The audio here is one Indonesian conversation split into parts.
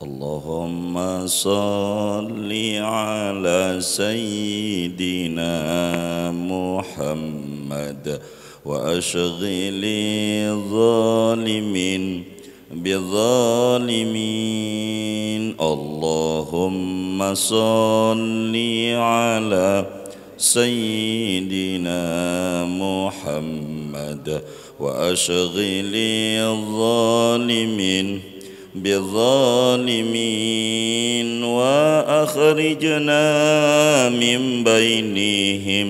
Allahumma salli ala sayyidina Muhammad wa ashghili zalimin bizalimin. Allahumma salli ala sayyidina Muhammad wa ashghili zalimin بالظالمين وأخرجنا من بينهم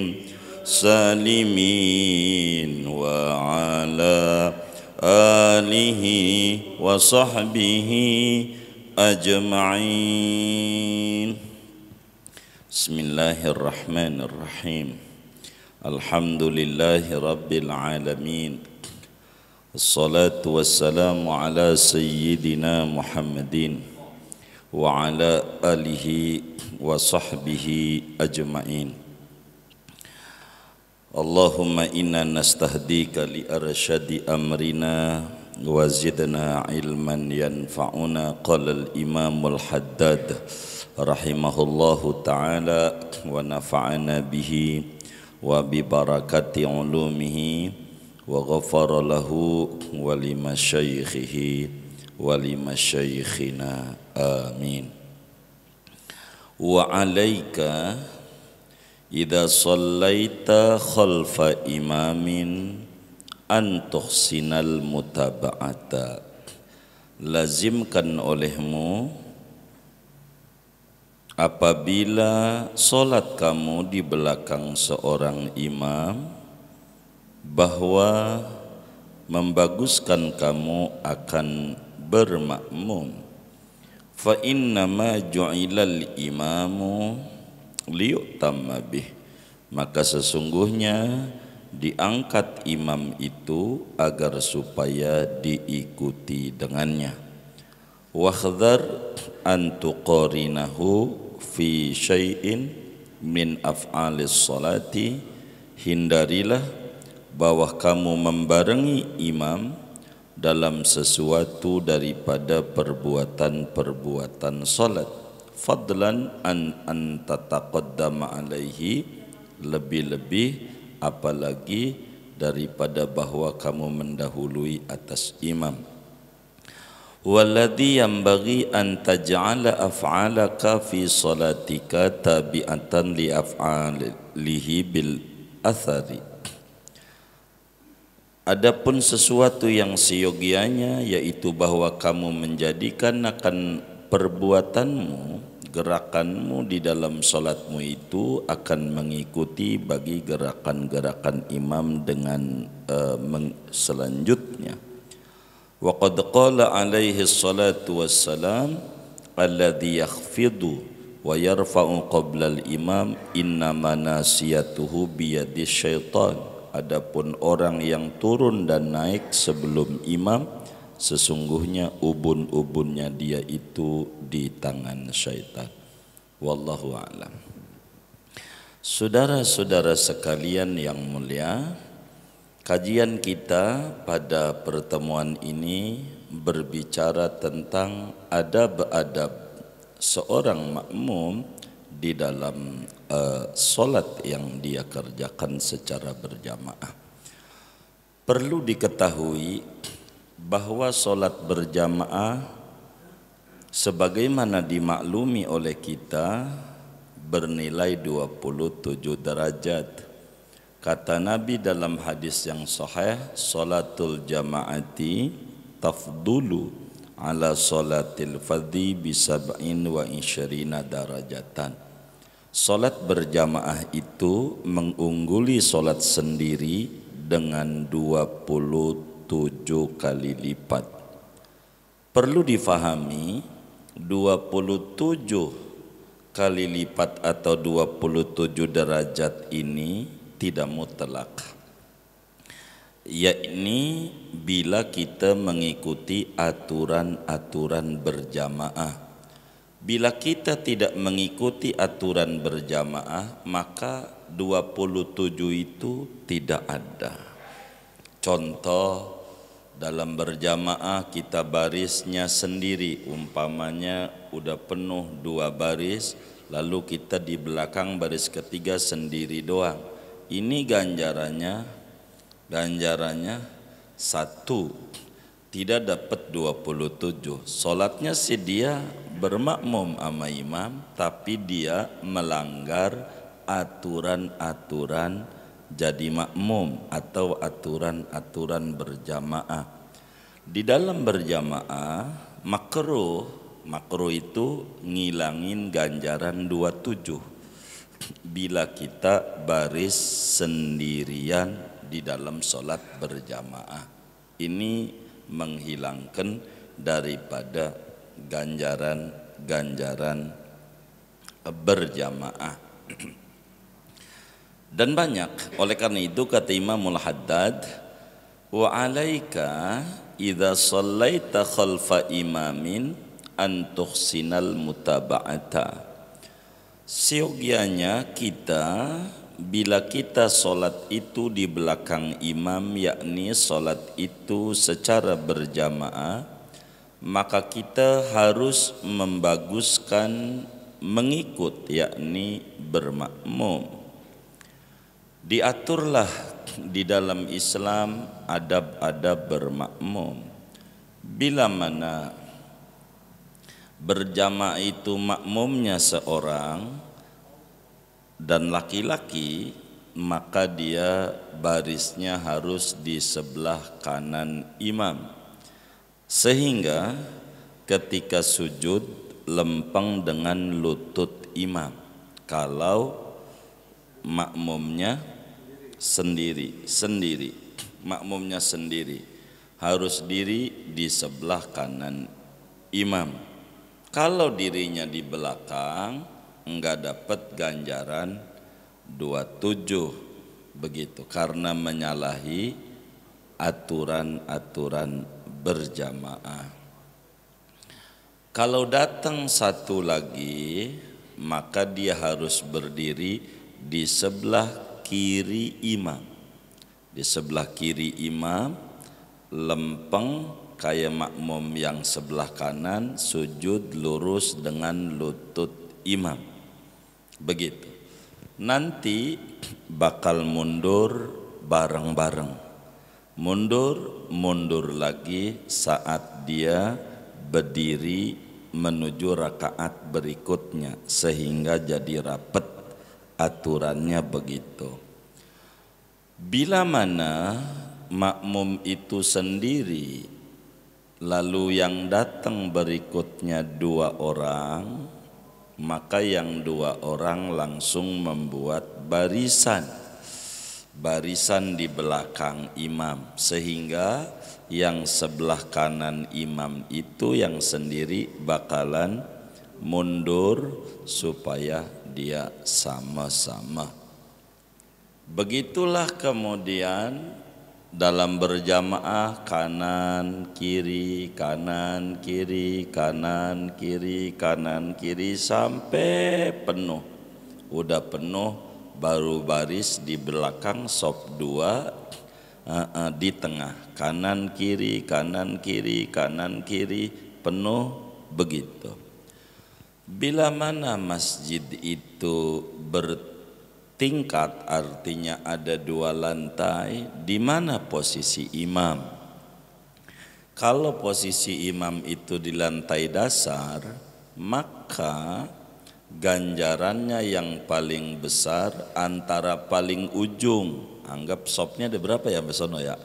سالمين وعلى آله وصحبه أجمعين. بسم الله الرحمن الرحيم. الحمد لله رب العالمين. Assalatu wassalamu ala sayyidina Muhammadin wa ala alihi wa sahbihi ajma'in. Allahumma inna nastahdika li arsyadi amrina wa zidna ilman yanfa'una. Qala al-imamul haddad rahimahullahu ta'ala wa nafa'ana bihi wa bi barakati ulumihi wa ghafara lahu wa lima syaikhihi wa lima syaikhina amin. Wa alaika idza sallaita khalfa imamin an tuhsinal mutaba'ata. Lazimkan olehmu apabila salat kamu di belakang seorang imam bahwa membaguskan kamu akan bermakmum. Fa innama ju'ilal imamu liyutamma bih, maka sesungguhnya diangkat imam itu agar supaya diikuti dengannya. Wahdhar an tuqarinahu fi syai'in min af'alis salati, hindarilah bahwa kamu membarengi imam dalam sesuatu daripada perbuatan-perbuatan salat. Fadlan an tataqaddama alaihi, lebih-lebih apalagi daripada bahwa kamu mendahului atas imam. Walladhi yanbaghi an taj'ala af'alaka fi salatika tabi'atan li af'alihi bil athari. Adapun sesuatu yang seyogianya, yaitu bahwa kamu menjadikan akan perbuatanmu, gerakanmu di dalam salatmu itu akan mengikuti bagi gerakan-gerakan imam dengan selanjutnya. Wa qad qala alaihi salatu wassalam alladhi yakhfidu wa yarfa'u qabla al-imam innama nasiyatuhu biyadi syaitan. Adapun orang yang turun dan naik sebelum imam, sesungguhnya ubun-ubunnya dia itu di tangan syaitan. Wallahu a'lam. Saudara-saudara sekalian yang mulia, kajian kita pada pertemuan ini berbicara tentang adab-adab seorang makmum di dalam solat yang dia kerjakan secara berjamaah. Perlu diketahui bahwa solat berjamaah sebagaimana dimaklumi oleh kita bernilai 27 derajat. Kata Nabi dalam hadis yang sahih, salatul jamaati tafdulu ala salatil fadhi bi sab'in wa isyrina darajatan. Salat berjamaah itu mengungguli salat sendiri dengan 27 kali lipat. Perlu difahami, 27 kali lipat atau 27 derajat ini tidak mutlak, yakni bila kita mengikuti aturan-aturan berjamaah. Bila kita tidak mengikuti aturan berjamaah, maka 27 itu tidak ada. Contoh Dalam berjamaah kita barisnya sendiri, umpamanya udah penuh 2 baris, lalu kita di belakang baris ketiga sendiri doang. Ini ganjarannya 1, tidak dapat 27. Solatnya sih dia bermakmum sama imam, tapi dia melanggar aturan-aturan jadi makmum atau aturan-aturan berjamaah. Di dalam berjamaah makruh itu ngilangin ganjaran 27 bila kita baris sendirian di dalam sholat berjamaah. Ini menghilangkan daripada ganjaran berjamaah. Dan banyak, oleh karena itu kata Imamul Haddad, wa alaika idza shallaita khalfa imamin an tuhsinal mutaba'ata. Siogianya kita bila kita solat itu di belakang imam, yakni solat itu secara berjamaah, maka kita harus membaguskan mengikut, yakni bermakmum. Diaturlah di dalam Islam adab-adab bermakmum. Bila mana berjamaah itu makmumnya seorang dan laki-laki, maka dia barisnya harus di sebelah kanan imam, sehingga ketika sujud lempeng dengan lutut imam. Kalau makmumnya sendiri makmumnya sendiri harus diri di sebelah kanan imam. Kalau dirinya di belakang enggak dapat ganjaran 27 begitu, karena menyalahi aturan-aturan berjamaah. Kalau datang satu lagi, maka dia harus berdiri di sebelah kiri imam. Di sebelah kiri imam, lempeng kayak makmum yang sebelah kanan, sujud lurus dengan lutut imam. Begitu. Nanti bakal mundur bareng-bareng. Mundur lagi saat dia berdiri menuju rakaat berikutnya, sehingga jadi rapat aturannya begitu. Bila mana makmum itu sendiri, lalu yang datang berikutnya 2 orang, maka yang 2 orang langsung membuat barisan di belakang imam, sehingga yang sebelah kanan imam itu yang sendiri bakalan mundur supaya dia sama-sama. Begitulah kemudian dalam berjamaah kanan kiri kanan kiri kanan kiri kanan kiri sampai penuh. Udah penuh baru baris di belakang sop 2 di tengah, kanan kiri kanan kiri kanan kiri penuh begitu. Bila mana masjid itu bertingkat, artinya ada 2 lantai, di mana posisi imam? Kalau posisi imam itu di lantai dasar, maka ganjarannya yang paling besar antara paling ujung. Anggap sopnya ada berapa ya besono ya?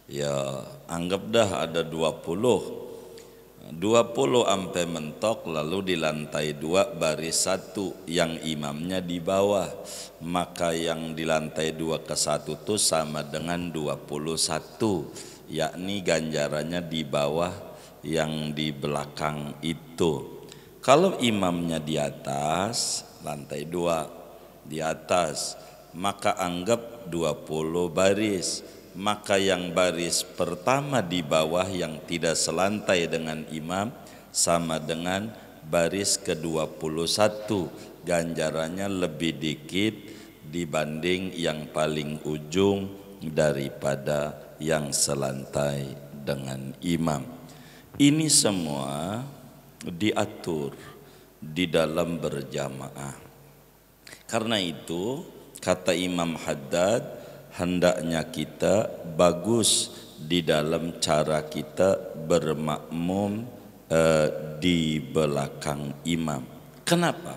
Ya anggap dah ada 20 sampai mentok, lalu di lantai 2 baris 1 yang imamnya di bawah, maka yang di lantai 2 ke 1 itu sama dengan 21, yakni ganjarannya di bawah yang di belakang itu. Kalau imamnya di atas, lantai 2 di atas, maka anggap 20 baris. Maka yang baris pertama di bawah yang tidak selantai dengan imam sama dengan baris ke-21, ganjarannya lebih dikit dibanding yang paling ujung daripada yang selantai dengan imam. Ini semua diatur di dalam berjamaah. Karena itu kata Imam Haddad, hendaknya kita bagus di dalam cara kita bermakmum di belakang imam. Kenapa?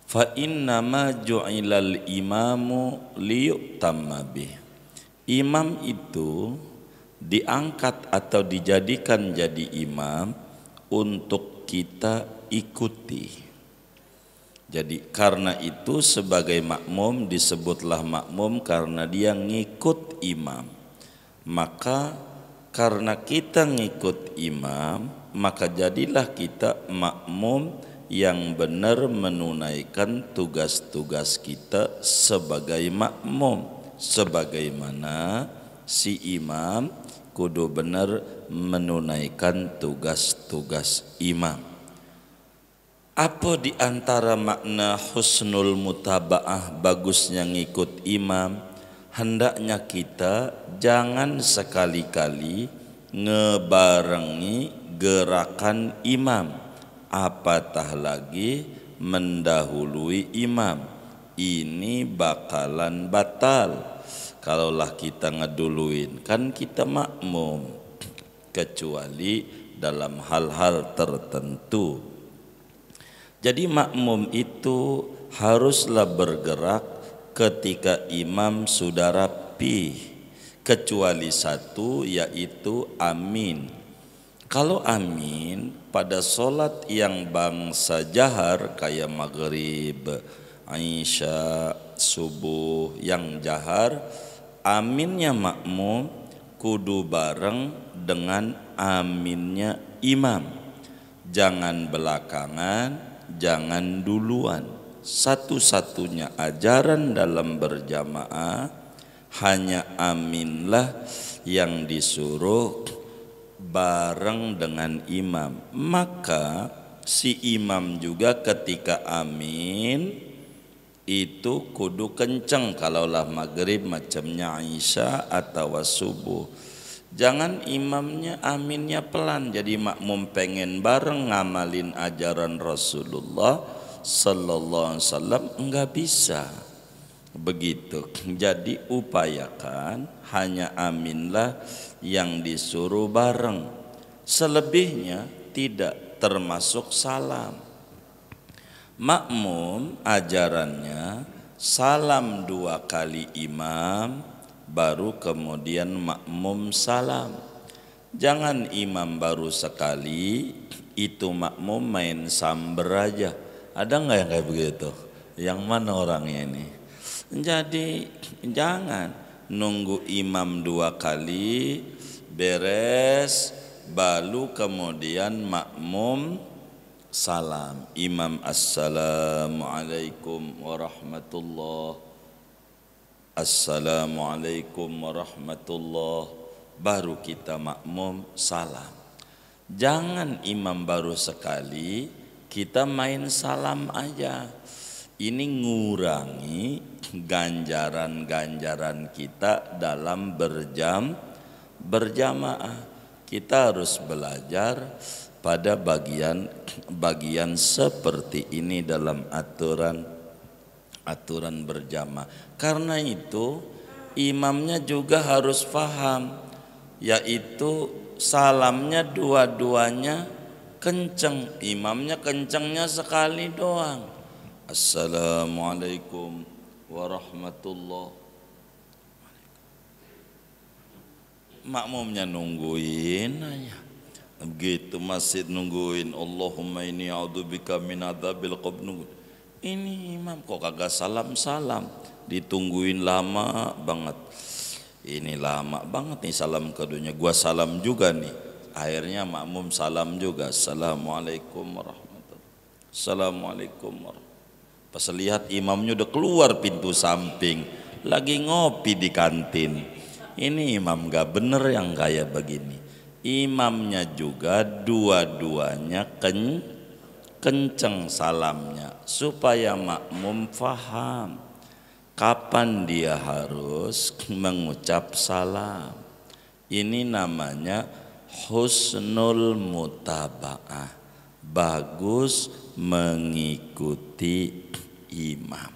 Fa innama ju'ilal imamu liyutamma bih. Imam itu diangkat atau dijadikan jadi imam untuk kita ikuti. Jadi karena itu sebagai makmum disebutlah makmum karena dia ngikut imam. Maka karena kita ngikut imam, maka jadilah kita makmum yang benar menunaikan tugas-tugas kita sebagai makmum. Sebagaimana si imam kudu benar menunaikan tugas-tugas imam. Apa di antara makna husnul mutaba'ah, bagusnya ngikut imam? Hendaknya kita jangan sekali-kali ngebarengi gerakan imam, apatah lagi mendahului imam. Ini bakalan batal kalaulah kita ngeduluin, kan kita makmum, kecuali dalam hal-hal tertentu. Jadi makmum itu haruslah bergerak ketika imam sudah rapi, kecuali satu, yaitu amin. Kalau amin pada solat yang bangsa jahar kayak maghrib, isya, subuh yang jahar, aminnya makmum kudu bareng dengan aminnya imam. Jangan belakangan, jangan duluan. Satu-satunya ajaran dalam berjamaah hanya aminlah yang disuruh bareng dengan imam. Maka si imam juga ketika amin itu kudu kenceng, kalaulah maghrib macamnya Aisyah atau subuh. Jangan imamnya aminnya pelan, jadi makmum pengen bareng ngamalin ajaran Rasulullah sallallahu alaihi wasallam, enggak bisa begitu. Jadi upayakan hanya aminlah yang disuruh bareng, selebihnya tidak, termasuk salam. Makmum ajarannya salam 2 kali imam, baru kemudian makmum salam. Jangan imam baru sekali, itu makmum main samber aja. Ada nggak yang kayak begitu? Yang mana orangnya ini? Jadi jangan nunggu imam 2 kali beres, baru kemudian makmum salam. Imam assalamualaikum warahmatullahi, assalamualaikum warahmatullahi, baru kita makmum salam. Jangan imam baru sekali kita main salam aja. Ini ngurangi ganjaran-ganjaran kita dalam berjamaah. Kita harus belajar pada bagian seperti ini dalam aturan berjamaah. Karena itu imamnya juga harus paham, yaitu salamnya dua-duanya kenceng, imamnya kencengnya sekali doang. Assalamualaikum warahmatullahi. Makmumnya nungguin aja. Begitu masjid nungguin Allahumma inni a'udzubika min adzabil qabr. Ini imam kok kagak salam-salam, ditungguin lama banget. Ini lama banget nih salam keduanya. Gua salam juga nih. Akhirnya makmum salam juga. Assalamualaikum warahmatullahi. Assalamualaikum warahmatullahi. Pas lihat imamnya udah keluar pintu samping, lagi ngopi di kantin. Ini imam gak bener yang kayak begini. Imamnya juga dua-duanya kenceng salamnya, supaya makmum faham kapan dia harus mengucap salam. Ini namanya husnul mutaba'ah, bagus mengikuti imam.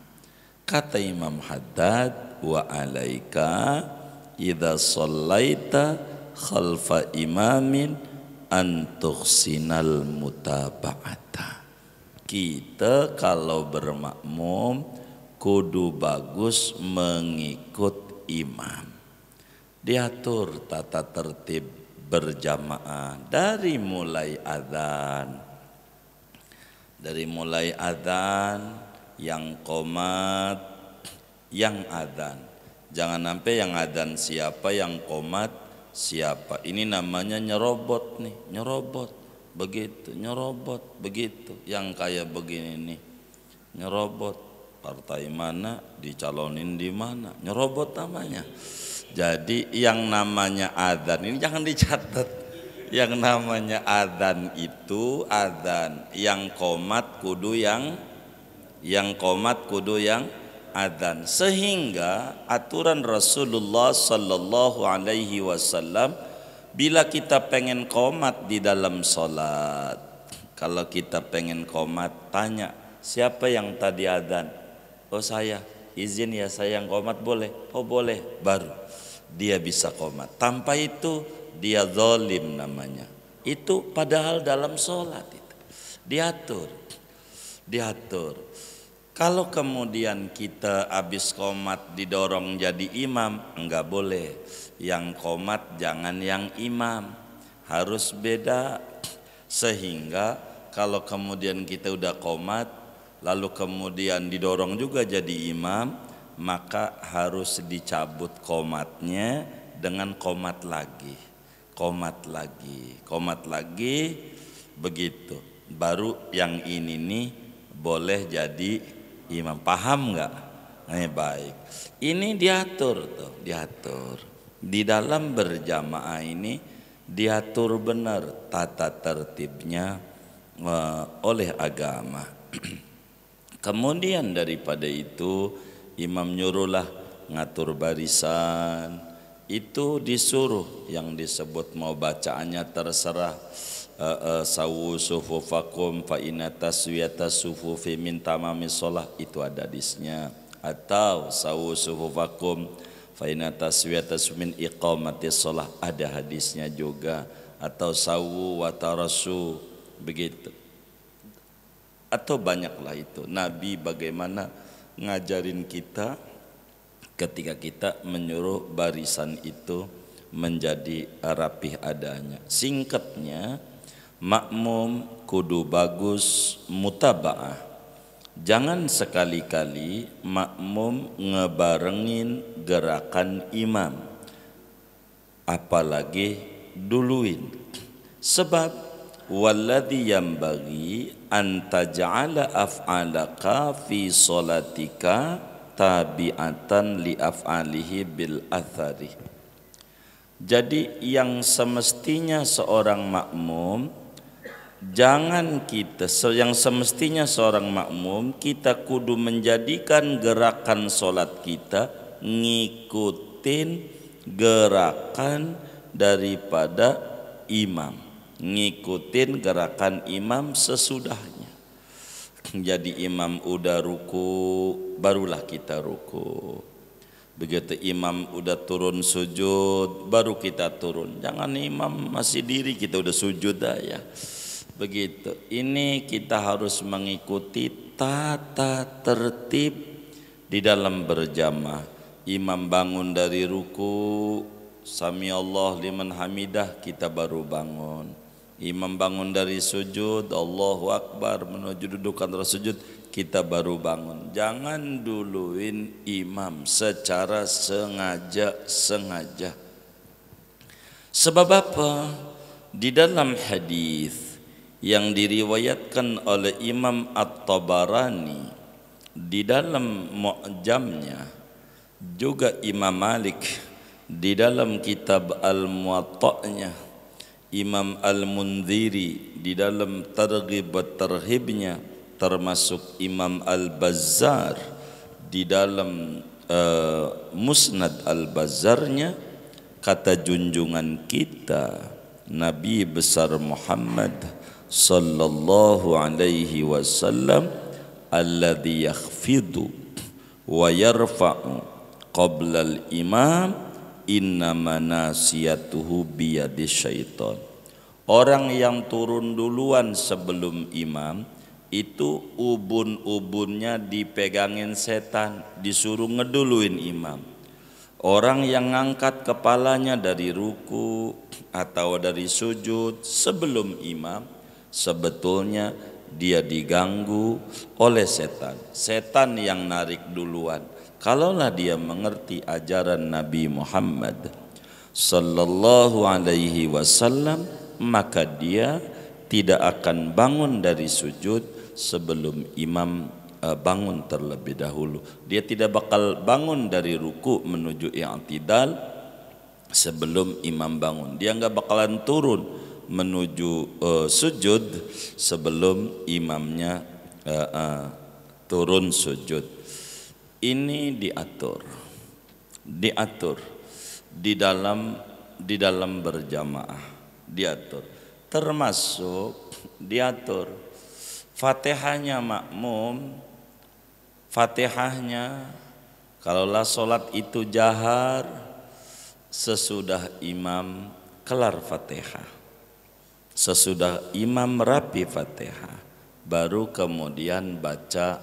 Kata Imam Haddad, wa alaika idza shallaita khalfa imamin an tuhsinal mutaba'ata. Kita kalau bermakmum kudu bagus mengikut imam. Diatur tata tertib berjamaah dari mulai adzan. Dari mulai adzan, yang qomat, yang adzan. Jangan sampai yang adzan siapa, yang qomat siapa. Ini namanya nyerobot nih, nyerobot. Begitu, nyerobot, begitu. Yang kayak begini nih, nyerobot. Partai mana, dicalonin di mana, nyerobot namanya. Jadi yang namanya adzan ini jangan dicatat. Yang namanya adzan itu adzan, yang qomat kudu yang qomat kudu yang adzan. Sehingga aturan Rasulullah sallallahu alaihi wasallam, bila kita pengen qomat di dalam sholat, kalau kita pengen qomat, tanya siapa yang tadi adzan? Oh saya, izin ya saya yang qomat boleh? Oh boleh, baru dia bisa qomat. Tanpa itu dia zalim namanya. Itu padahal dalam sholat itu diatur. Kalau kemudian kita habis qomat didorong jadi imam, enggak boleh. Yang qomat jangan yang imam, harus beda. Sehingga kalau kemudian kita udah qomat lalu kemudian didorong juga jadi imam, maka harus dicabut qomatnya dengan qomat lagi, begitu. Baru yang ini nih boleh jadi imam. Paham nggak? Baik. Ini diatur di dalam berjamaah ini, diatur benar tata tertibnya oleh agama. Kemudian daripada itu, imam nyuruhlah ngatur barisan. Itu disuruh, yang disebut mau bacaannya terserah. Sawu sufufakum fa inna taswiyata sufufi min tamamis shalah, itu ada hadisnya. Atau sawu sufufakum fa inna taswiyata min iqamatis shalah, ada hadisnya juga. Atau sawu wa tarasu, begitu. Atau banyaklah itu. Nabi bagaimana ngajarin kita ketika kita menyuruh barisan itu menjadi rapih adanya. Singkatnya, makmum kudu bagus mutaba'ah. Jangan sekali-kali makmum ngebarengin gerakan imam, apalagi duluin. Sebab walladzi yambaghi an taj'ala af'alaka fi sholatika tabi'atan li af'alihi bil athari. Jadi yang semestinya seorang makmum, kita kudu menjadikan gerakan solat kita ngikutin gerakan daripada imam, ngikutin gerakan imam sesudahnya. Jadi imam udah ruku, barulah kita ruku. Begitu imam udah turun sujud, baru kita turun. Jangan imam masih diri kita udah sujud aja. Begitu. Ini kita harus mengikuti tata tertib di dalam berjamaah. Imam bangun dari ruku, sami Allah liman hamidah, kita baru bangun. Imam bangun dari sujud, Allahu Akbar, menuju dudukan sujud, kita baru bangun. Jangan duluin imam secara sengaja. Sebab apa? Di dalam hadis yang diriwayatkan oleh Imam At-Tabarani di dalam Mu'jamnya, juga Imam Malik di dalam kitab Al-Muwatta'nya, Imam Al-Mundhiri di dalam Targhib wa Tarhibnya, termasuk Imam Al-Bazzar di dalam Musnad Al-Bazzarnya, kata junjungan kita Nabi besar Muhammad sallallahu alaihi wasallam, alladzi yakhfidu wa yarfa'u qabla al-imam innama nasiyatuhu biyadi syaitan. Orang yang turun duluan sebelum imam itu ubun-ubunnya dipegangin setan, disuruh ngeduluin imam. Orang yang ngangkat kepalanya dari ruku atau dari sujud sebelum imam, sebetulnya dia diganggu oleh setan. Setan yang narik duluan. Kalaulah dia mengerti ajaran Nabi Muhammad sallallahu alaihi wasallam, maka dia tidak akan bangun dari sujud sebelum imam bangun terlebih dahulu. Dia tidak bakal bangun dari ruku menuju i'tidal sebelum imam bangun. Dia nggak bakalan turun menuju sujud sebelum imamnya turun sujud. Ini diatur di dalam berjamaah, diatur. Termasuk diatur Fatihahnya makmum, Fatihahnya kalaulah sholat itu jahar, sesudah imam kelar Fatihah, sesudah imam rapi Fatihah, baru kemudian baca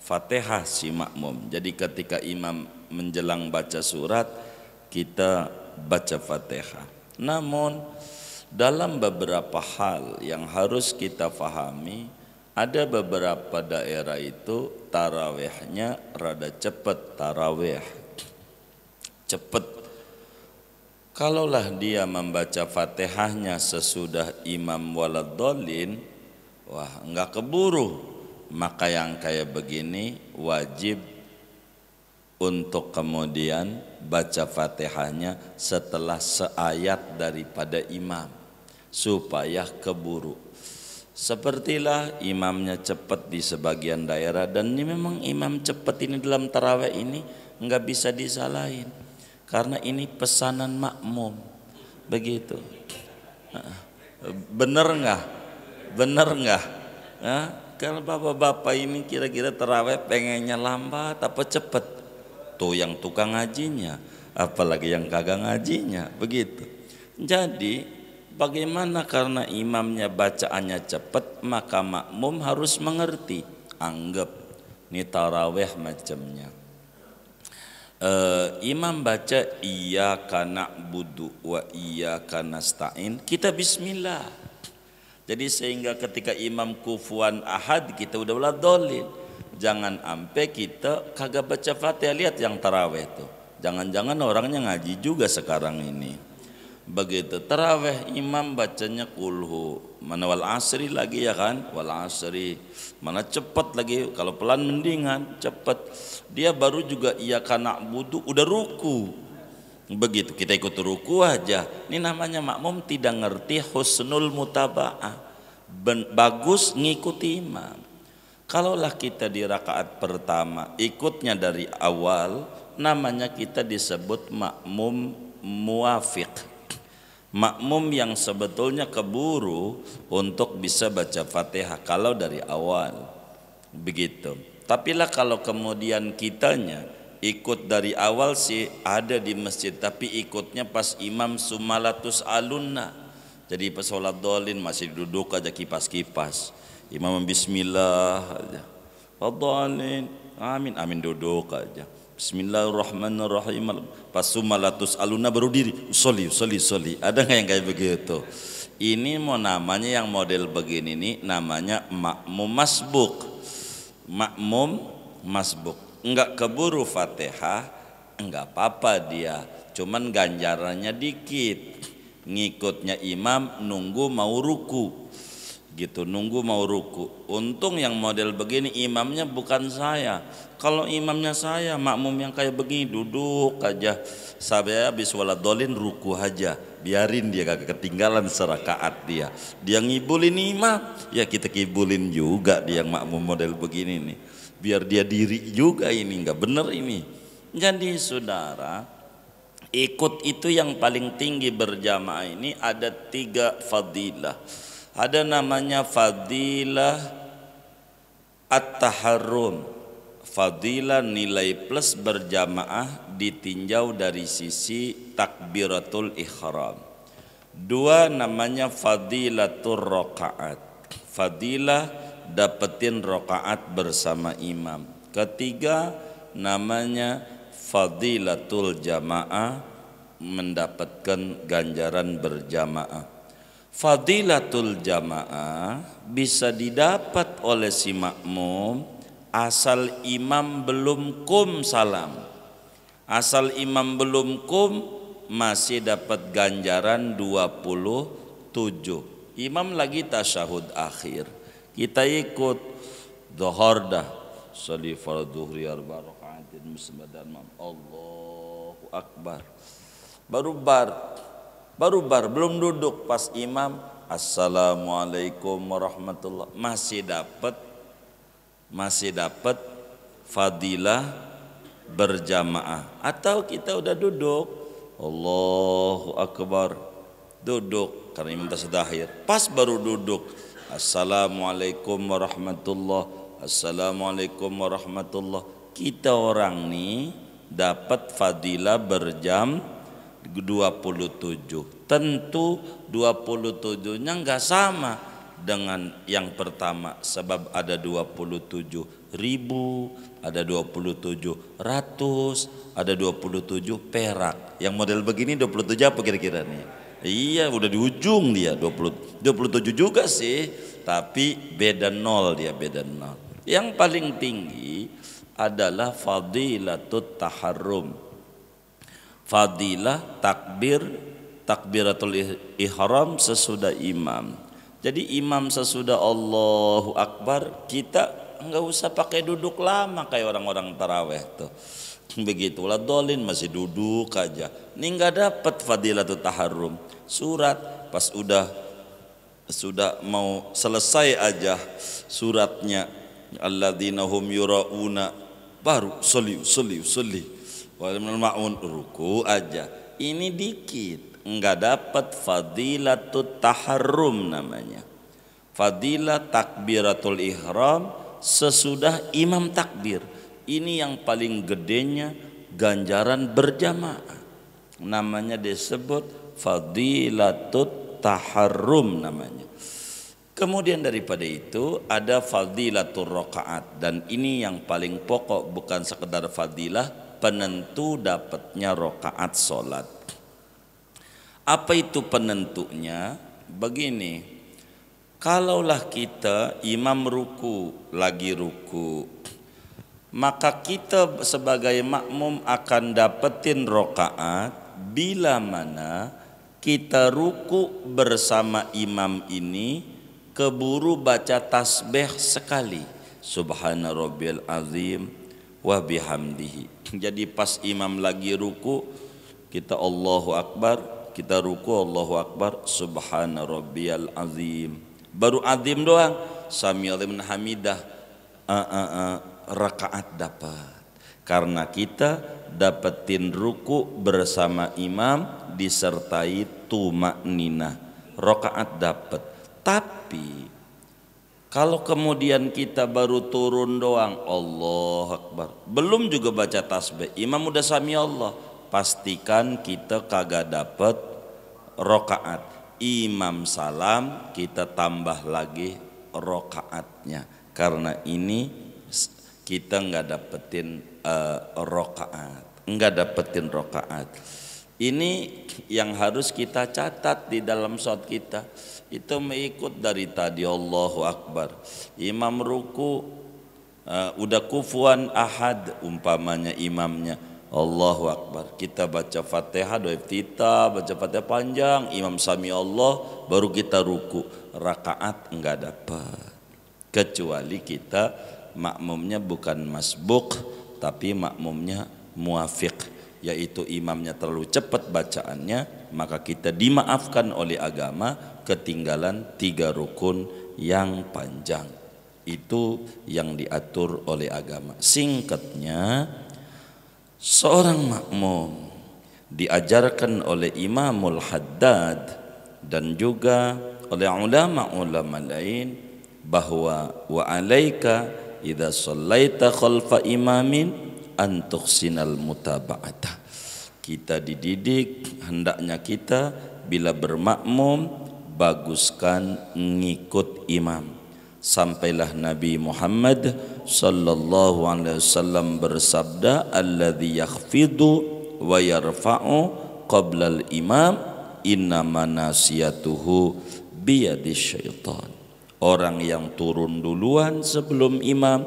Fatihah si makmum. Jadi ketika imam menjelang baca surat, kita baca Fatihah. Namun dalam beberapa hal yang harus kita pahami, ada beberapa daerah itu tarawihnya rada cepet, tarawih cepet. Kalaulah dia membaca Fatihahnya sesudah imam waladhdallin, wah enggak keburu. Maka yang kayak begini wajib untuk kemudian baca Fatihahnya setelah seayat daripada imam supaya keburu. Sepertilah imamnya cepat di sebagian daerah, dan ini memang imam cepat ini dalam tarawih ini enggak bisa disalahin karena ini pesanan makmum. Begitu. Bener enggak? Bener enggak? Kalau bapak-bapak ini kira-kira tarawih pengennya lambat apa cepet? Tuh yang tukang ngajinya, apalagi yang kagak ngajinya, begitu. Jadi bagaimana karena imamnya bacaannya cepat, maka makmum harus mengerti. Anggap ini tarawih macamnya. Imam baca iyyaka na'budu wa iyyaka nasta'in, kita bismillah. Jadi sehingga ketika imam kufuan ahad kita udah waladhdallin. Jangan ampe kita kagak baca Fatihah. Lihat yang tarawih tuh, jangan-jangan orangnya ngaji juga sekarang ini. Begitu tarawih imam bacanya kulhu, mana wal asri lagi ya kan, wal asri mana cepat lagi, kalau pelan mendingan cepat. Dia baru juga iyyaka na'budu udah ruku. Begitu kita ikut ruku aja. Ini namanya makmum tidak ngerti husnul mutaba'ah, bagus ngikuti imam. Kalaulah kita di rakaat pertama ikutnya dari awal, namanya kita disebut makmum muwafiq, makmum yang sebetulnya keburu untuk bisa baca Fatihah kalau dari awal. Begitu. Tapi lah kalau kemudian kitanya ikut dari awal sih ada di masjid, tapi ikutnya pas imam sumalatus alunna, jadi pas sholat dolin masih duduk aja kipas-kipas, imam bismillah aja, dolin amin amin duduk aja, bismillahirrahmanirrahim, pas sumalatus alunna baru diri soli. Ada nggak yang kayak begitu? Ini mau namanya yang model begini nih namanya makmum masbuk. Makmum masbuk enggak keburu Fatihah, enggak apa-apa dia, cuman ganjarannya dikit. Ngikutnya imam nunggu mau ruku gitu, nunggu mau ruku. Untung yang model begini imamnya bukan saya. Kalau imamnya saya, makmum yang kayak begini duduk aja, saya habis waladhdallin ruku aja, biarin dia kagak ketinggalan serakaat. Dia ngibulin imam, ya kita kibulin juga dia yang makmum model begini nih, biar dia diri juga. Ini enggak bener ini. Jadi saudara, Ikut itu yang paling tinggi berjamaah ini ada 3 fadilah. Ada namanya fadilah at-taharrum. Fadilah nilai plus berjamaah ditinjau dari sisi takbiratul ihram. 2 namanya fadilatul rakaat. Fadilah dapetin rakaat bersama imam. Ketiga namanya fadilatul jamaah, mendapatkan ganjaran berjamaah. Fadilatul jamaah bisa didapat oleh si makmum asal imam belum kum salam. Asal imam belum kum masih dapat ganjaran 27. Imam lagi tasyahud akhir, kita ikut dhuhur dah, sholli fardhu arba rakaatin musbadan Allahu akbar. Baru bar belum duduk, pas imam assalamualaikum warahmatullah, masih dapat fadilah berjamaah. Atau kita udah duduk, Allahu akbar, duduk karena imam tasyahud akhir, pas baru duduk assalamualaikum warahmatullah, assalamualaikum warahmatullah, kita orang nih dapat fadilah berjam 27. Tentu 27-nya enggak sama dengan yang pertama, sebab ada 27.000, ada 27.100, ada 27 perak. Yang model begini 27 apa kira-kira nih? Iya, udah di ujung dia, 27 juga sih, tapi beda nol dia, beda nol. Yang paling tinggi adalah fadilatut taharrum. Fadilah takbiratul ihram sesudah imam. Jadi imam sesudah Allahu Akbar, kita enggak usah pakai duduk lama kayak orang-orang taraweh tuh. Begitulah dolin masih duduk aja. Ini enggak dapat fadilatul taharrum. Surat pas sudah mau selesai aja suratnya, alladzina hum yurauna, baru sholli wal ma'un, ruku aja. Ini dikit, enggak dapat fadilatut taharrum namanya. Fadilah takbiratul ihram sesudah imam takbir. Ini yang paling gedenya ganjaran berjamaah. Namanya disebut fadilatut taharrum namanya. Kemudian daripada itu ada fadilatul rakaat, dan ini yang paling pokok, bukan sekedar fadilah, penentu dapatnya rakaat solat. Apa itu penentunya? Begini, kalaulah kita imam lagi ruku, maka kita sebagai makmum akan dapetin rakaat bila mana kita ruku bersama imam ini keburu baca tasbih sekali, subhana rabbiyal azim wa bihamdihi. Jadi pas imam lagi ruku, kita Allahu Akbar, kita ruku Allahu Akbar, subhana rabbiyal azim. Baru azim doang, sami'allahu liman hamidah, rakaat dapat. Karena kita dapetin ruku bersama imam disertai tumakninah, rakaat dapat. Tapi kalau kemudian kita baru turun doang, Allahu Akbar, belum juga baca tasbih, imam udah sami Allah, pastikan kita kagak dapat rakaat. Imam salam, kita tambah lagi rakaatnya. Karena ini kita nggak dapetin rakaat. Ini yang harus kita catat di dalam sholat kita. Itu mengikut dari tadi Allahu Akbar, imam ruku, udah kufuan ahad umpamanya imamnya, Allahu Akbar, kita baca Fatihah, doa iftitah, baca Fatihah panjang, imam sami Allah, baru kita ruku, rakaat enggak dapat. Kecuali kita makmumnya bukan masbuk, tapi makmumnya muafiq, yaitu imamnya terlalu cepat bacaannya, maka kita dimaafkan oleh agama ketinggalan 3 rukun yang panjang. Itu yang diatur oleh agama. Singkatnya, seorang makmum diajarkan oleh Imamul Haddad dan juga oleh ulama-ulama lain bahwa wa alaika idza shallaita khalfa imamin an tuhsinal mutaba'ata. Kita dididik hendaknya kita bila bermakmum baguskan ngikut imam. Sampailah Nabi Muhammad sallallahu alaihi wasallam bersabda, alladzi yakhfidu wa yarfa'u qabla al-imam innama nasiyatuhu biyadis syaitan. Orang yang turun duluan sebelum imam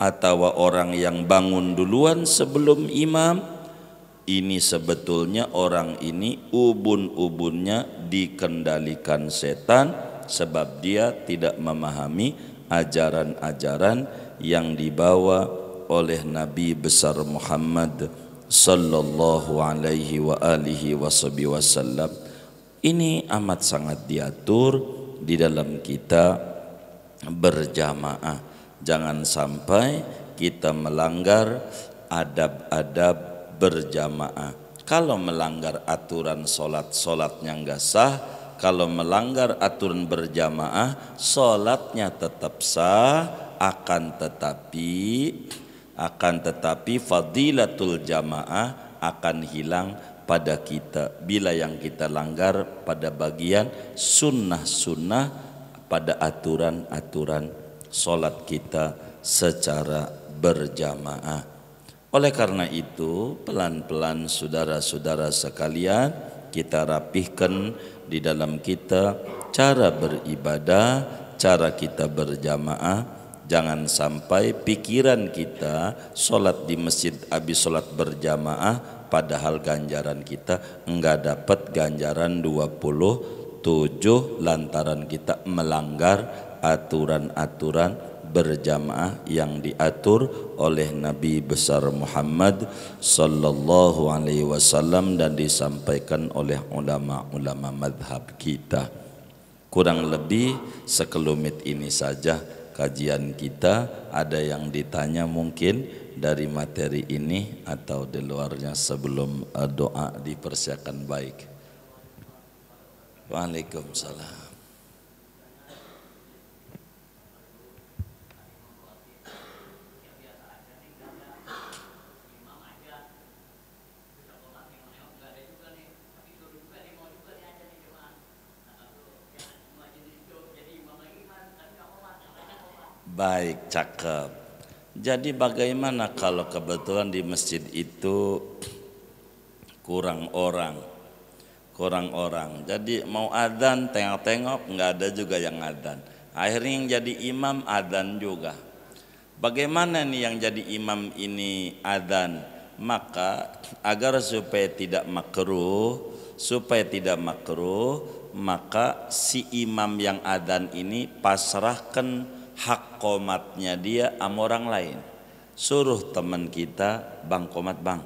atau orang yang bangun duluan sebelum imam, ini sebetulnya orang ini ubun-ubunnya dikendalikan setan, sebab dia tidak memahami ajaran-ajaran yang dibawa oleh Nabi besar Muhammad sallallahu alaihi wa alihi wasallam. Ini amat sangat diatur di dalam kita berjamaah. Jangan sampai kita melanggar adab-adab berjamaah. Kalau melanggar aturan solatnya enggak sah. Kalau melanggar aturan berjamaah, solatnya tetap sah, akan tetapi fadilatul jamaah akan hilang pada kita bila yang kita langgar pada bagian sunnah-sunnah pada aturan-aturan solat kita secara berjamaah. Oleh karena itu, pelan-pelan saudara-saudara sekalian, kita rapihkan di dalam kita cara beribadah, cara kita berjamaah. Jangan sampai pikiran kita solat di masjid habis solat berjamaah, padahal ganjaran kita enggak dapat ganjaran 27 lantaran kita melanggar aturan-aturan berjamaah yang diatur oleh Nabi besar Muhammad sallallahu alaihi wasallam dan disampaikan oleh ulama-ulama madhab kita. Kurang lebih sekelumit ini saja kajian kita. Ada yang ditanya mungkin dari materi ini atau di luarnya sebelum doa dipersiapkan baik. Waalaikumsalam. Baik, cakep. Jadi bagaimana kalau kebetulan di masjid itu kurang orang. Jadi mau adzan tengok-tengok nggak ada juga yang adzan. Akhirnya yang jadi imam adzan juga. Bagaimana nih yang jadi imam ini adzan? Maka agar supaya tidak makruh, maka si imam yang adzan ini pasrahkan hak qomatnya dia sama orang lain. Suruh teman kita, bang qomat bang,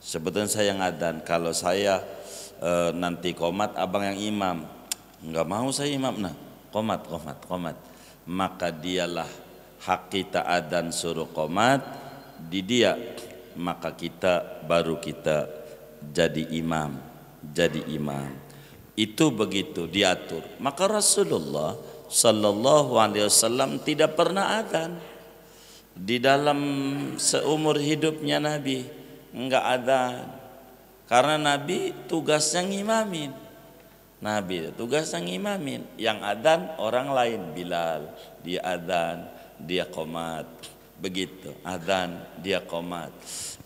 sebetulnya saya yang adzan, kalau saya nanti qomat abang yang imam. Enggak mau saya imam, nah qomat. Maka dialah hak kita adzan suruh qomat di dia, maka kita baru kita jadi imam. Itu begitu diatur. Maka Rasulullah sallallahu alaihi wasallam tidak pernah adzan di dalam seumur hidupnya. Nabi enggak adzan karena Nabi tugasnya ngimamin. Yang adzan orang lain. Bilal dia adzan, dia qomat, begitu. Adzan dia qomat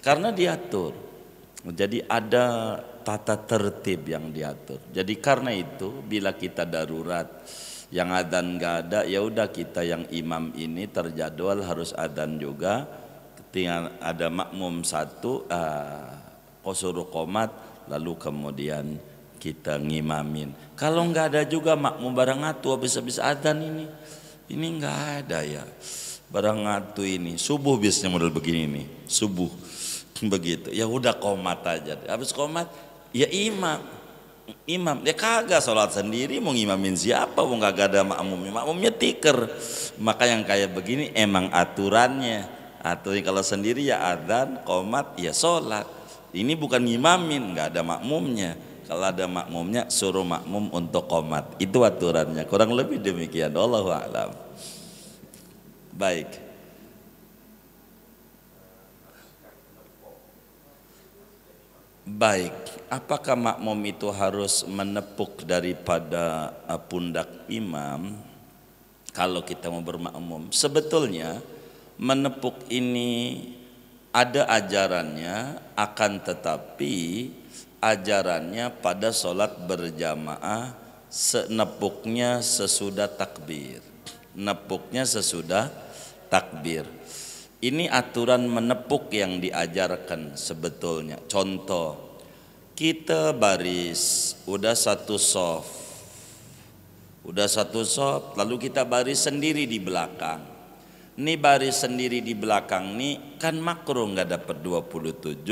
karena diatur. Jadi ada tata tertib yang diatur. Jadi karena itu bila kita darurat yang adzan nggak ada, ya udah kita yang imam ini terjadwal harus adzan juga. Tinggal ada makmum satu, suruh qomat, lalu kemudian kita ngimamin. Kalau nggak ada juga makmum barang ngatu habis adzan ini nggak ada ya. Barang ngatu ini subuh biasanya model begini nih, subuh begitu. Ya udah qomat aja. Habis qomat ya imam dia kagak sholat sendiri, mau ngimamin siapa? Mau kagak ada makmumnya tiker. Maka yang kayak begini emang aturannya kalau sendiri ya adzan, qomat ya sholat. Ini bukan ngimamin, nggak ada makmumnya. Kalau ada makmumnya suruh makmum untuk qomat. Itu aturannya. Kurang lebih demikian. Wallahu a'lam. Baik. Baik, apakah makmum itu harus menepuk daripada pundak imam kalau kita mau bermakmum? Sebetulnya menepuk ini ada ajarannya, akan tetapi ajarannya pada sholat berjamaah nepuknya sesudah takbir. Nepuknya sesudah takbir. Ini aturan menepuk yang diajarkan sebetulnya. Contoh, kita baris, udah satu soft, lalu kita baris sendiri di belakang. Ini baris sendiri di belakang nih kan makruh, nggak dapat 27.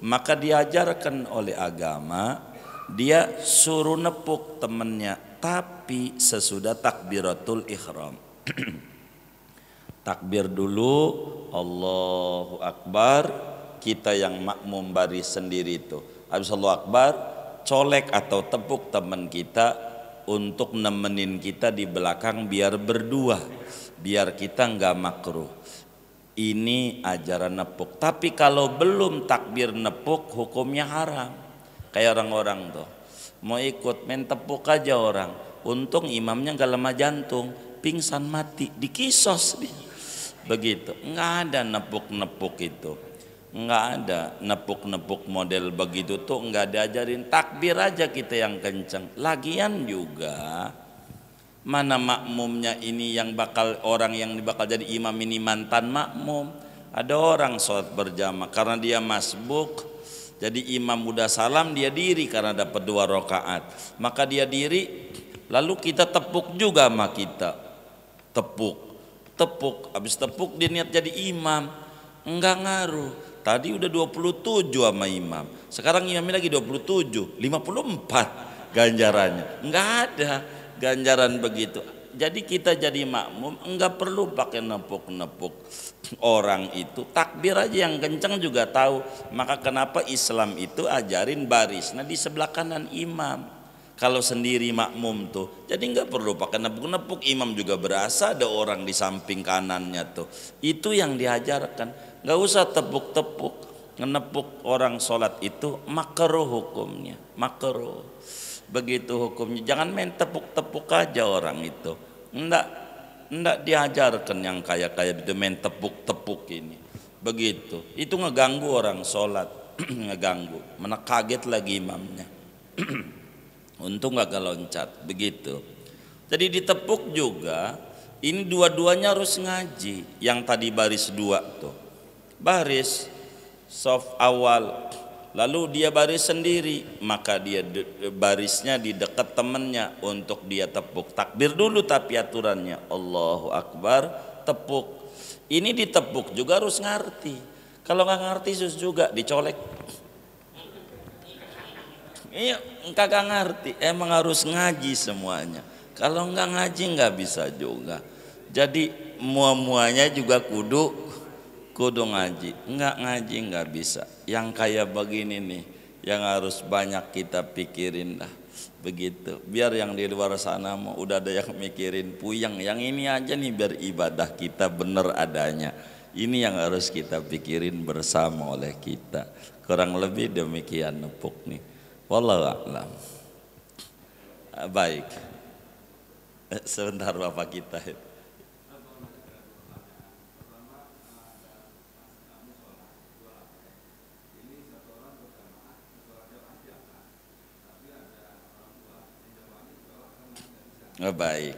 Maka diajarkan oleh agama, dia suruh nepuk temennya, tapi sesudah takbiratul ihram. Takbir dulu, Allahu Akbar, kita yang makmum baris sendiri itu. Habis Allahu Akbar, colek atau tepuk teman kita untuk nemenin kita di belakang biar berdua, biar kita nggak makruh. Ini ajaran nepuk. Tapi kalau belum takbir nepuk, hukumnya haram. Kayak orang-orang tuh mau ikut main tepuk aja orang. Untung imamnya nggak lemah jantung, pingsan mati, dikisos dia. Begitu, nggak ada nepuk-nepuk itu, nggak ada nepuk-nepuk model begitu tuh, nggak diajarin. Takbir aja kita yang kenceng. Lagian juga mana makmumnya ini yang bakal, orang yang bakal jadi imam ini mantan makmum. Ada orang sholat berjamaah karena dia masbuk, jadi imam udah salam dia diri karena dapat 2 rakaat, maka dia diri, lalu kita tepuk juga sama kita, tepuk, habis tepuk dia niat jadi imam, enggak ngaruh. Tadi udah 27 sama imam, sekarang imamnya lagi 27, 54 ganjarannya. Enggak ada ganjaran begitu. Jadi kita jadi makmum enggak perlu pakai nepuk-nepuk orang itu, takbir aja yang kencang juga tahu. Maka kenapa Islam itu ajarin baris nah di sebelah kanan imam. Kalau sendiri makmum tuh, jadi nggak perlu pakai nepuk-nepuk. Imam juga berasa ada orang di samping kanannya tuh. Itu yang diajarkan. Nggak usah tepuk-tepuk, ngenepuk orang sholat itu makruh hukumnya, makruh. Begitu hukumnya. Jangan main tepuk-tepuk aja orang itu. Nggak diajarkan yang kayak itu main tepuk-tepuk ini. Begitu. Itu ngeganggu orang sholat, ngeganggu. Mana kaget lagi imamnya. Untung gak keloncat begitu. Jadi ditepuk juga. Ini dua-duanya harus ngaji. Yang tadi baris 2 tuh, baris soft awal, lalu dia baris sendiri, maka dia barisnya di dekat temennya untuk dia tepuk. Takbir dulu tapi aturannya Allahu Akbar, tepuk. Ini ditepuk juga harus ngerti. Kalau nggak ngerti sus juga dicolek. Iya, kagak ngerti, emang harus ngaji semuanya. Kalau nggak ngaji nggak bisa juga. Jadi muanya juga kudu ngaji. Nggak ngaji nggak bisa. Yang kayak begini nih, yang harus banyak kita pikirin dah. Begitu. Biar yang di luar sana mau udah ada yang mikirin puyeng. Yang ini aja nih biar ibadah kita bener adanya. Ini yang harus kita pikirin bersama oleh kita. Kurang lebih demikian nepuk nih. Wallahu a'lam. Baik. Sebentar Bapak kita. Baik.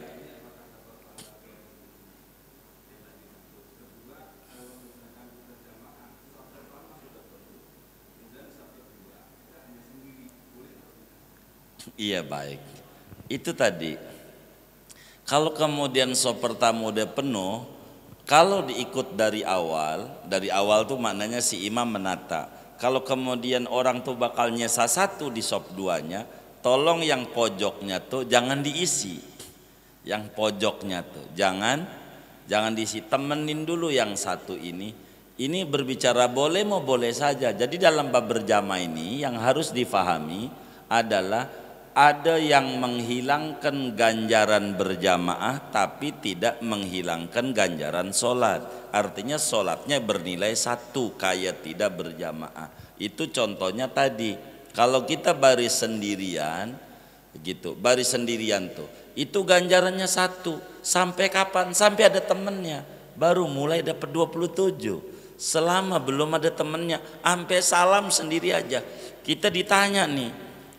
Iya baik. Itu tadi. Kalau kemudian sop pertama udah penuh, kalau diikut dari awal tuh maknanya si imam menata. Kalau kemudian orang tuh bakal nyesa satu di sop 2-nya, tolong yang pojoknya tuh jangan diisi. Yang pojoknya tuh jangan diisi, temenin dulu yang satu ini. Ini berbicara boleh mau boleh saja. Jadi dalam bab berjamaah ini yang harus difahami adalah ada yang menghilangkan ganjaran berjamaah tapi tidak menghilangkan ganjaran sholat. Artinya sholatnya bernilai satu kayak tidak berjamaah. Itu contohnya tadi. Kalau kita baris sendirian gitu, baris sendirian tuh, itu ganjarannya satu. Sampai kapan? Sampai ada temennya. Baru mulai dapat 27. Selama belum ada temennya, sampai salam sendiri aja. Kita ditanya nih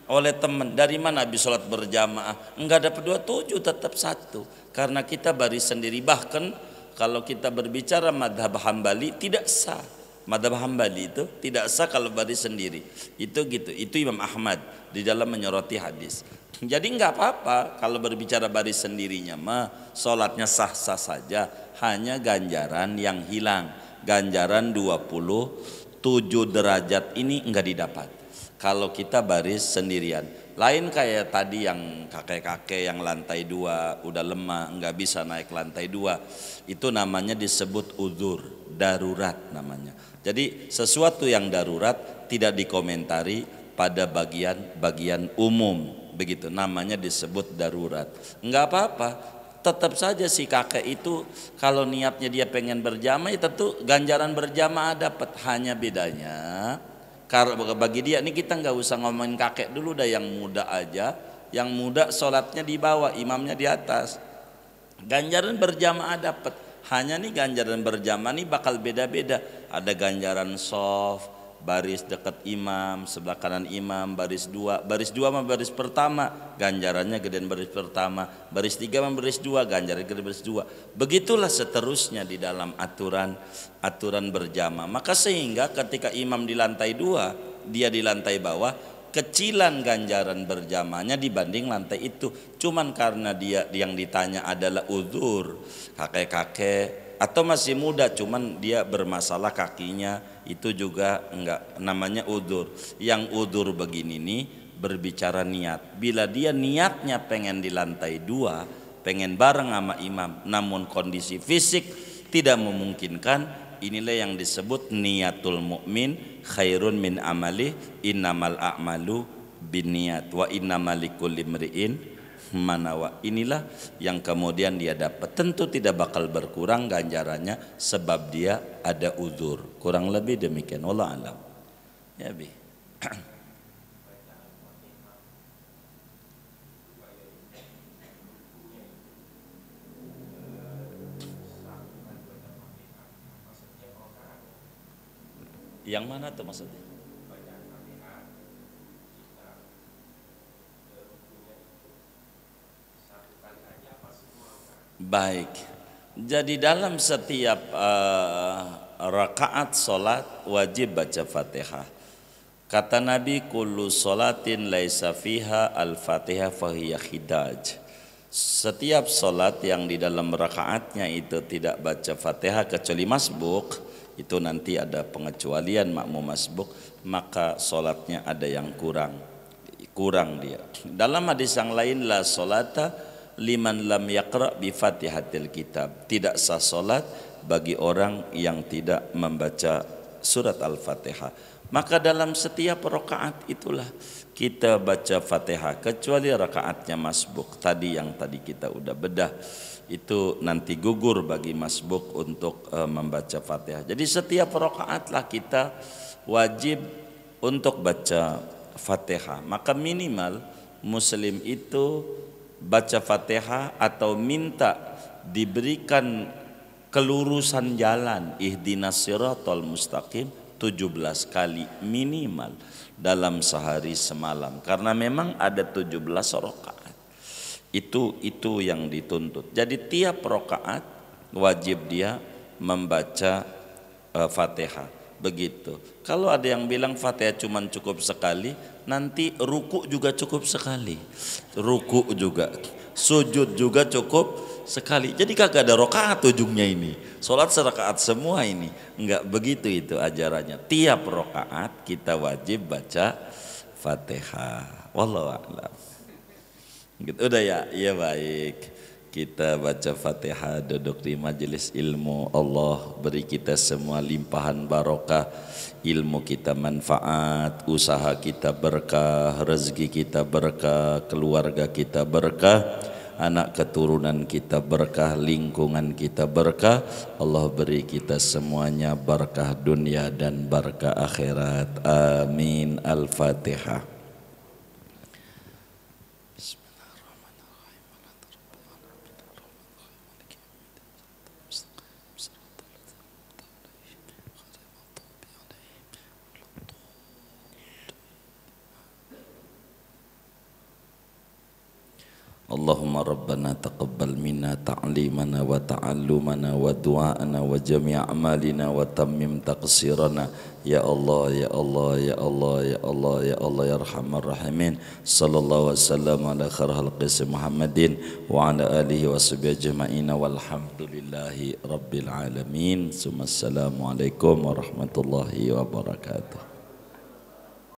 oleh teman, dari mana habis sholat berjamaah? Enggak dapat 27, tetap satu. Karena kita baris sendiri. Bahkan kalau kita berbicara madhab Hambali tidak sah. Madhab Hambali itu tidak sah kalau baris sendiri. Itu gitu. Itu Imam Ahmad di dalam menyoroti hadis. Jadi enggak apa-apa kalau berbicara baris sendirinya mah sholatnya sah-sah saja. Hanya ganjaran yang hilang. Ganjaran 27 derajat ini enggak didapat kalau kita baris sendirian. Lain kayak tadi yang kakek-kakek yang lantai 2 udah lemah enggak bisa naik lantai 2, itu namanya disebut uzur, darurat namanya. Jadi sesuatu yang darurat tidak dikomentari pada bagian umum, begitu namanya disebut darurat. Enggak apa-apa. Tetap saja si kakek itu kalau niatnya dia pengen berjamaah ya tentu ganjaran berjamaah dapat. Hanya bedanya karena bagi dia ini kita nggak usah ngomongin kakek dulu dah, yang muda aja. Yang muda sholatnya di bawah, imamnya di atas, ganjaran berjamaah dapat. Hanya nih ganjaran berjamaah nih bakal beda-beda. Ada ganjaran soft, baris dekat imam, sebelah kanan imam, baris 2 sama baris pertama ganjarannya gedean baris pertama, baris 3 sama baris 2 ganjarannya gedean baris 2. Begitulah seterusnya di dalam aturan berjamaah. Maka sehingga ketika imam di lantai 2, dia di lantai bawah, kecilan ganjaran berjamaahnya dibanding lantai itu. Cuman karena dia yang ditanya adalah uzur, kakek-kakek atau masih muda, cuman dia bermasalah kakinya, itu juga enggak namanya udzur. Yang udzur begini nih berbicara niat. Bila dia niatnya pengen di lantai 2, pengen bareng sama imam, namun kondisi fisik tidak memungkinkan, inilah yang disebut niatul mukmin khairun min amali, innamal a'malu binniyat wa innamal likulli imri'in manawa. Inilah yang kemudian dia dapat. Tentu tidak bakal berkurang ganjarannya sebab dia ada uzur. Kurang lebih demikian. Wallahu alam. Ya bi. Yang mana tuh maksudnya? Baik. Jadi dalam setiap rakaat solat wajib baca Fatihah. Kata Nabi, kullu solatin laisa fiha al-Fatihah fahiya khidaj. Setiap solat yang di dalam rakaatnya itu tidak baca Fatihah kecuali masbuk, itu nanti ada pengecualian makmum masbuk, maka solatnya ada yang kurang dia. Dalam hadis yang lain, la solata liman lam yaqra bi Fatihatil kitab. Tidak sah solat bagi orang yang tidak membaca surat Al-Fatihah. Maka dalam setiap rakaat itulah kita baca Fatihah, kecuali rakaatnya masbuk tadi yang tadi kita udah bedah, itu nanti gugur bagi masbuk untuk membaca Fatihah. Jadi setiap rakaat lah kita wajib untuk baca Fatihah. Maka minimal muslim itu baca Fatihah atau minta diberikan kelurusan jalan, ihdinas siratal mustaqim 17 kali minimal dalam sehari semalam, karena memang ada 17 rakaat. Itu yang dituntut. Jadi tiap rakaat wajib dia membaca Fatihah. Begitu. Kalau ada yang bilang Fatihah cuma cukup sekali, nanti ruku juga cukup sekali. Ruku juga, sujud juga cukup sekali. Jadi kagak ada rakaat ujungnya ini. Salat serakaat semua ini. Enggak begitu itu ajarannya. Tiap rakaat kita wajib baca Fatihah. Wallahu a'lam. Gitu udah ya. Iya baik. Kita baca Fatihah, duduk di majelis ilmu. Allah beri kita semua limpahan barokah, ilmu kita manfaat, usaha kita berkah, rezeki kita berkah, keluarga kita berkah, anak keturunan kita berkah, lingkungan kita berkah. Allah beri kita semuanya berkah dunia dan berkah akhirat. Amin. Al-Fatihah. Allahumma rabbana taqabbal minna ta'limana wa ta'allumana wa du'ana wa jami' amalina wa tammim taqsirana. Ya Allah, ya Allah, ya Allah, ya Allah, ya Allah, ya Arhamar Rahimin. Sallallahu wasallam ala khair khalqi Muhammadin wa ala alihi wa sahbihi ajma'in walhamdulillahi rabbil alamin. Assalamualaikum warahmatullahi wabarakatuh.